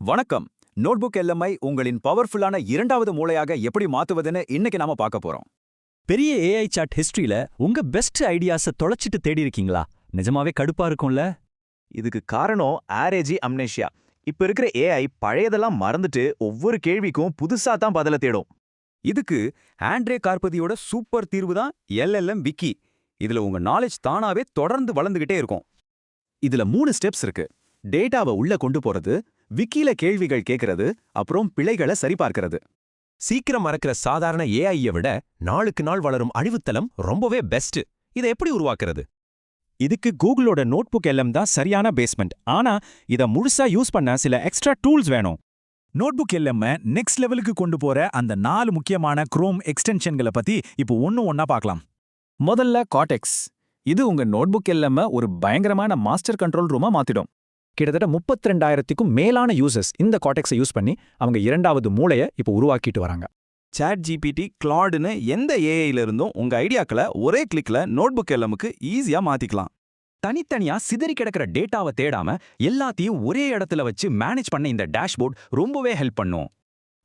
வணக்கம். Notebook LMI உங்களின் பவர்ஃபுல்லான இரண்டாவது மூளையாக எப்படி மாத்துவதுன்னு இன்னைக்கு நாம பார்க்க போறோம். பெரிய ஏஐ சாட் ஹிஸ்டரியில உங்க பெஸ்ட் ஐடியாஸ தொலைச்சிட்டு தேடி இருக்கீங்களா? நிஜமாவே கடுப்பா இருக்கும்ல? இதுக்கு காரணம் ஆரேஜி அம்னேஷியா. இப்ப இருக்கிற ஏஐ பழையதெல்லாம் மறந்துட்டு ஒவ்வொரு கேள்விக்கும் புதுசா தான் பதில தேடும். இதுக்கு ஆண்ட்ரே கார்பதியோட சூப்பர் தீர்வு தான் எல்எல்எம் விக்கி. இதுல உங்க நாலேஜ் தானாவே தொடர்ந்து வளர்ந்துகிட்டே இருக்கும். இதுல 3 ஸ்டெப்ஸ் இருக்கு. டேட்டாவை உள்ள கொண்டு போறது, விக்கில கேள்விகள் கேட்கறது, அப்புறம் பிழைகளை சரிபார்க்கிறது. சீக்கிரம் மறக்கிற சாதாரண ஏஐயை விட நாளுக்கு நாள் வளரும் அழிவுத்தளம் ரொம்பவே பெஸ்ட். இதை எப்படி உருவாக்குறது? இதுக்கு கூகுளோட நோட்புக் எல்எம் தான் சரியான பேஸ்மெண்ட். ஆனா இத முழுசா யூஸ் பண்ண சில எக்ஸ்ட்ரா டூல்ஸ் வேணும். நோட்புக் எல்எம் நெக்ஸ்ட் லெவலுக்கு கொண்டு போற அந்த 4 முக்கியமான குரோம் எக்ஸ்டென்ஷன்களை பத்தி இப்போ ஒண்ணா பார்க்கலாம். முதல்ல கார்டெக்ஸ். இது உங்க நோட்புக் எல்எம் ஒரு பயங்கரமான மாஸ்டர் கண்ட்ரோல் ரூமா மாத்திடும். கிட்டத்தட்ட 32,000க்கும் மேலான யூசர்ஸ் இந்த கார்டெக்ஸை யூஸ் பண்ணி அவங்க இரண்டாவது மூளையை இப்போ உருவாக்கிட்டு வராங்க. சாட் ஜிபிடி, கிளாடுன்னு எந்த ஏஐல இருந்தும் உங்க ஐடியாக்களை ஒரே கிளிக்ல நோட்புக் எல்எம்க்கு ஈஸியா மாத்திக்கலாம். தனித்தனியா சிதறி கிடக்கிற டேட்டாவை தேடாம எல்லாத்தையும் ஒரே இடத்துல வச்சு மேனேஜ் பண்ண இந்த டேஷ்போர்ட் ரொம்பவே ஹெல்ப் பண்ணும்.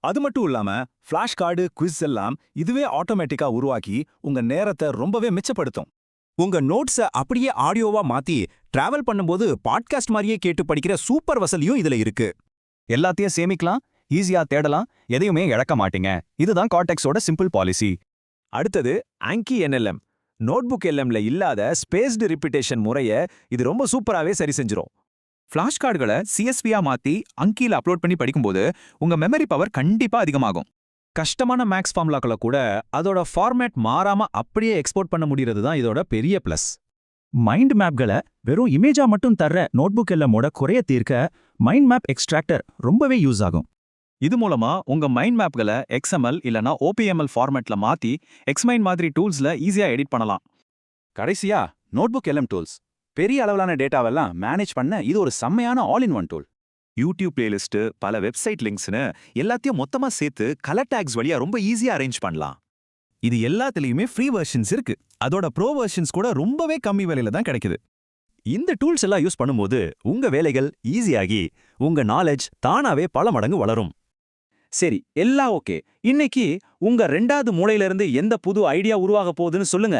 அது மட்டும் இல்லாம ஃபிளாஷ் கார்டு, குவிஸ் எல்லாம் இதுவே ஆட்டோமேட்டிக்கா உருவாக்கி உங்க நேரத்தை ரொம்பவே மிச்சப்படுத்தும். உங்க நோட்ஸை அப்படியே ஆடியோவா மாத்தி டிராவல் பண்ணும்போது பாட்காஸ்ட் மாதிரியே கேட்டு படிக்கிற சூப்பர் வசதியும் இதுல இருக்கு. எல்லாத்தையும் சேமிக்கலாம், ஈஸியா தேடலாம், எதையுமே இழக்க மாட்டீங்க. இதுதான் கார்டெக்ஸோட சிம்பிள் பாலிசி. அடுத்தது ஆங்கி என்எல்எம். நோட்புக் எல்எம்ல இல்லாத ஸ்பேஸ்டு ரிப்பிட்டேஷன் முறையை இது ரொம்ப சூப்பராகவே சரி செஞ்சிரும். ஃபிளாஷ் கார்டுகளை சிஎஸ்வியா மாத்தி அங்கில அப்லோட் பண்ணி படிக்கும்போது உங்க மெமரி பவர் கண்டிப்பா அதிகமாகும். கஷ்டமான மேக்ஸ் ஃபார்முலாக்களை கூட அதோட ஃபார்மேட் மாறாம அப்படியே எக்ஸ்போர்ட் பண்ண முடியறது தான் இதோட பெரிய பிளஸ். மைண்ட் மேப்களை வெறும் இமேஜா மட்டும் தர்ற நோட்புக் எல்எம்மோட குறைய தீர்க்க மைண்ட் மேப் எக்ஸ்ட்ராக்டர் ரொம்பவே யூஸ் ஆகும். இது மூலமா உங்க மைண்ட் மேப்களை XML இல்லனா OPML ஃபார்மேட்ல மாத்தி எக்ஸ்மைண்ட் மாதிரி டூல்ஸ்ல ஈஸியா எடிட் பண்ணலாம். கடைசியா நோட்புக் எல்எம் டூல்ஸ். பெரிய அளவிலான டேட்டாவெல்லாம் மேனேஜ் பண்ண இது ஒரு செம்மையான all in one tool. YouTube playlist, பல வெப்சைட் லிங்க்ஸ்னு எல்லாத்தையும் மொத்தமா சேர்த்து கலர் டேக்ஸ் வழியா ரொம்ப ஈஸியா அரேஞ்ச் பண்ணலாம். இது எல்லாத்துலயுமே ஃப்ரீ வெர்ஷன்ஸ் இருக்கு. அதோட ப்ரோ வெர்ஷன்ஸ் கூட ரொம்பவே கம்மி விலையில தான் கிடைக்குது. இந்த டூல்ஸ் எல்லாம் யூஸ் பண்ணும்போது உங்க வேலைகள் ஈஸியாகி உங்க நாலேஜ் தானாவே பல மடங்கு வளரும். சரி, எல்லாம் ஓகே. இன்னைக்கு உங்க ரெண்டாவது மூளையில இருந்து எந்த புது ஐடியா உருவாக போகுதுன்னு சொல்லுங்க.